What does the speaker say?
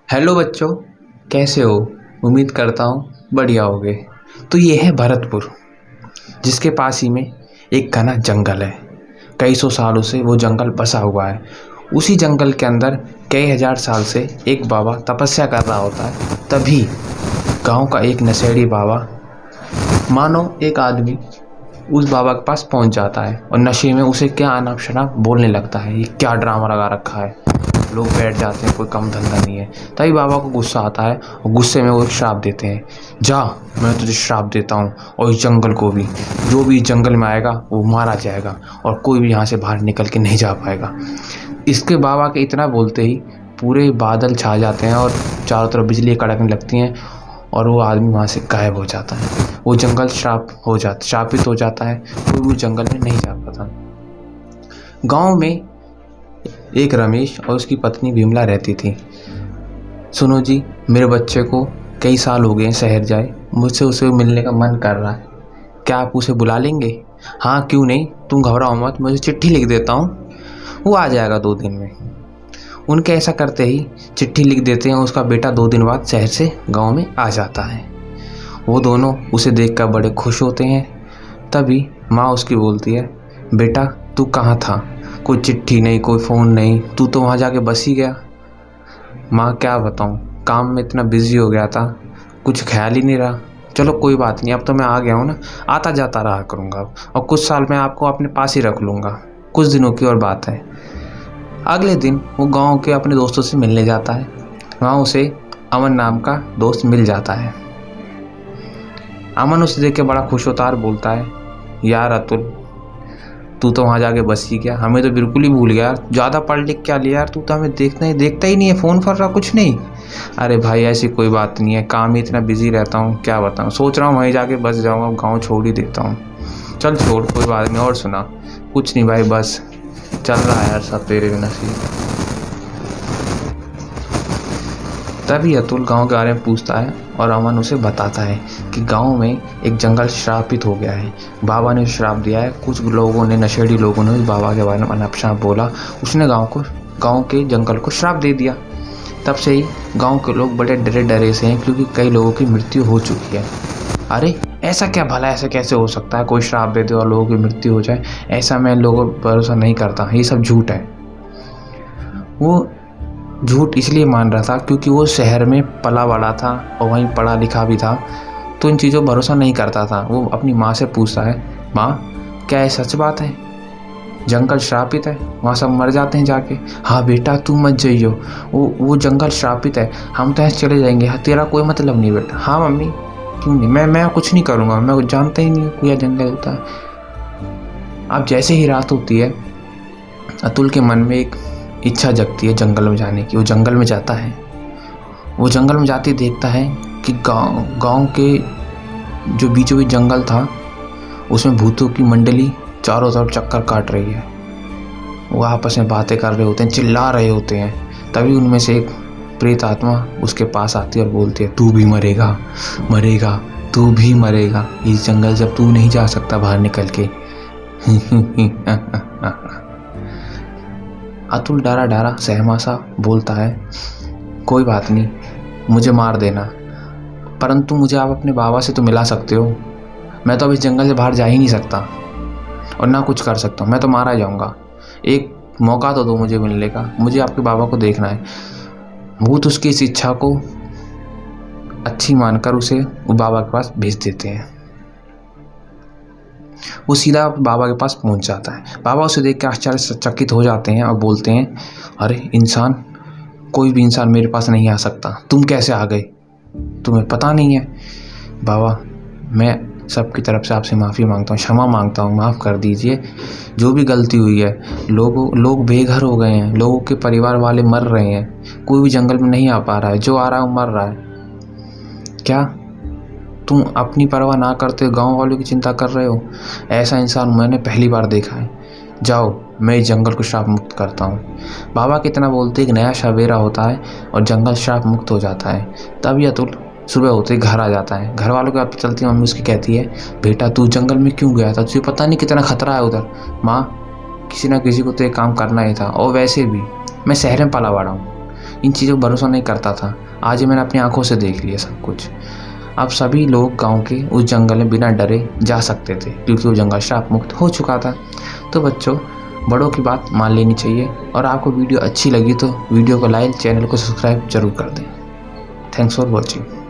Hello बच्चों, कैसे हो? उम्मीद करता हूँ बढ़िया होगे। तो ये है भरतपुर, जिसके पास ही में एक घना जंगल है। कई सौ सालों से वो जंगल बसा हुआ है। उसी जंगल के अंदर कई हजार साल से एक बाबा तपस्या कर रहा होता है। तभी गांव का एक नशेड़ी बाबा, मानो एक आदमी, उस बाबा के पास पहुंच जाता है और नशे में उसे क्या अनाप शनाप बोलने लगता है। ये क्या ड्रामा लगा रखा है। लोग बैठ जाते हैं, कोई कम धंधा नहीं है। तभी बाबा को गुस्सा आता है और गुस्से में वो एक श्राप देते हैं। जा, मैं तुझे श्राप देता हूँ और इस जंगल को भी, जो भी इस जंगल में आएगा वो मारा जाएगा और कोई भी यहाँ से बाहर निकल के नहीं जा पाएगा। इसके बाबा के इतना बोलते ही पूरे बादल छा जाते हैं और चारों तरफ बिजली कड़कने लगती हैं और वो आदमी वहाँ से गायब हो जाता है। वो जंगल श्रापित हो जाता है। कोई भी जंगल में नहीं जा पाता। गांव में एक रमेश और उसकी पत्नी विमला रहती थी। सुनो जी, मेरे बच्चे को कई साल हो गए शहर जाए, मुझसे उसे मिलने का मन कर रहा है। क्या आप उसे बुला लेंगे? हाँ, क्यों नहीं, तुम घबराओ मत, मुझे चिट्ठी लिख देता हूँ, वो आ जाएगा 2 दिन में। उनके ऐसा करते ही चिट्ठी लिख देते हैं। उसका बेटा 2 दिन बाद शहर से गांव में आ जाता है। वो दोनों उसे देखकर बड़े खुश होते हैं। तभी माँ उसकी बोलती है, बेटा तू कहाँ था? कोई चिट्ठी नहीं, कोई फ़ोन नहीं, तू तो वहाँ जाके बस ही गया। माँ क्या बताऊँ, काम में इतना बिजी हो गया था, कुछ ख्याल ही नहीं रहा। चलो कोई बात नहीं, अब तो मैं आ गया हूँ ना, आता जाता रहा करूँगा अब, और कुछ साल मैं आपको अपने पास ही रख लूँगा। कुछ दिनों की और बात है। अगले दिन वो गांव के अपने दोस्तों से मिलने जाता है। वहाँ उसे अमन नाम का दोस्त मिल जाता है। अमन उसे देख के बड़ा खुश होता है और बोलता है, यार अतुल, तू तो वहाँ जाके बस ही गया, हमें तो बिल्कुल ही भूल गया। ज़्यादा पढ़ लिख क्या लिया यार, तू तो हमें देखता ही नहीं है, फ़ोन कर रहा कुछ नहीं। अरे भाई ऐसी कोई बात नहीं है, काम ही इतना बिजी रहता हूँ, क्या बताऊँ, सोच रहा हूँ वहीं जाके बस जाऊँगा, गाँव छोड़ ही देता हूँ। चल छोड़, कोई बात नहीं, और सुना। कुछ नहीं भाई, बस चल रहा है यार सब तेरे भी नसीब। तभी अतुल गांव के बारे में पूछता है और अमन उसे बताता है कि गांव में एक जंगल श्रापित हो गया है। बाबा ने श्राप दिया है। कुछ लोगों ने, नशेड़ी लोगों ने उस बाबा के बारे में अनाप-शनाप बोला। उसने गांव के जंगल को श्राप दे दिया। तब से ही गांव के लोग बड़े डरे से हैं, क्योंकि कई लोगों की मृत्यु हो चुकी है। अरे ऐसा क्या भला, ऐसा कैसे हो सकता है, कोई श्राप दे दे और लोगों की मृत्यु हो जाए? ऐसा मैं लोगों पर भरोसा नहीं करता, ये सब झूठ है। वो झूठ इसलिए मान रहा था क्योंकि वो शहर में पला बड़ा था और वहीं पढ़ा लिखा भी था, तो इन चीज़ों पर भरोसा नहीं करता था। वो अपनी माँ से पूछता है, माँ क्या ये सच बात है, जंगल श्रापित है, वहाँ सब मर जाते हैं जाके? हाँ बेटा तू मत जाइयो, वो जंगल श्रापित है, हम तो ऐसे चले जाएंगे, तेरा कोई मतलब नहीं बेटा। हाँ मम्मी, क्यों नहीं, मैं कुछ नहीं करूँगा, मैं कुछ जानता ही नहीं कोई जंगल होता है। अब जैसे ही रात होती है, अतुल के मन में एक इच्छा जगती है जंगल में जाने की। वो जंगल में जाता है। वो जंगल में जाते देखता है कि गांव के जो बीचों बीच जंगल था, उसमें भूतों की मंडली चारों तरफ चक्कर काट रही है। वो आपस में बातें कर रहे होते हैं, चिल्ला रहे होते हैं। तभी उनमें से एक प्रेत आत्मा उसके पास आती है और बोलती है, तू भी मरेगा, मरेगा, तू भी मरेगा, इस जंगल जब तू नहीं जा सकता बाहर निकल के। अतुल डरा डरा सहमा सा बोलता है, कोई बात नहीं, मुझे मार देना, परंतु मुझे आप अपने बाबा से तो मिला सकते हो। मैं तो अब इस जंगल से बाहर जा ही नहीं सकता और ना कुछ कर सकता हूँ, मैं तो मारा जाऊँगा। एक मौका तो दो मुझे मिलने का, मुझे आपके बाबा को देखना है। भूत उसकी इस इच्छा को अच्छी मानकर उसे वो बाबा के पास भेज देते हैं। वो सीधा बाबा के पास पहुंच जाता है। बाबा उसे देख के आश्चर्यचकित हो जाते हैं और बोलते हैं, अरे इंसान, कोई भी इंसान मेरे पास नहीं आ सकता, तुम कैसे आ गए, तुम्हें पता नहीं है? बाबा मैं सबकी तरफ से आपसे माफ़ी मांगता हूँ, क्षमा मांगता हूँ, माफ़ कर दीजिए, जो भी गलती हुई है। लोग बेघर हो गए हैं, लोगों के परिवार वाले मर रहे हैं, कोई भी जंगल में नहीं आ पा रहा है, जो आ रहा है वो मर रहा है। क्या तुम अपनी परवाह ना करते गांव वालों की चिंता कर रहे हो? ऐसा इंसान मैंने पहली बार देखा है। जाओ, मैं इस जंगल को श्राप मुक्त करता हूँ। बाबा कितना बोलते एक नया सवेरा होता है और जंगल श्राप मुक्त हो जाता है। तभी अतुल सुबह होते घर आ जाता है। घर वालों के बात चलती मम्मी उसकी कहती है, बेटा तू जंगल में क्यों गया था, तुझे पता नहीं कितना खतरा है उधर? माँ, किसी ना किसी को तो एक काम करना ही था, और वैसे भी मैं शहर में पला बड़ा हूँ, इन चीज़ों पर भरोसा नहीं करता था। आज मैंने अपनी आंखों से देख लिया सब कुछ। अब सभी लोग गांव के उस जंगल में बिना डरे जा सकते थे क्योंकि वो जंगल श्राप मुक्त हो चुका था। तो बच्चों, बड़ों की बात मान लेनी चाहिए। और आपको वीडियो अच्छी लगी तो वीडियो को लाइक, चैनल को सब्सक्राइब जरूर कर दें। Thanks for watching.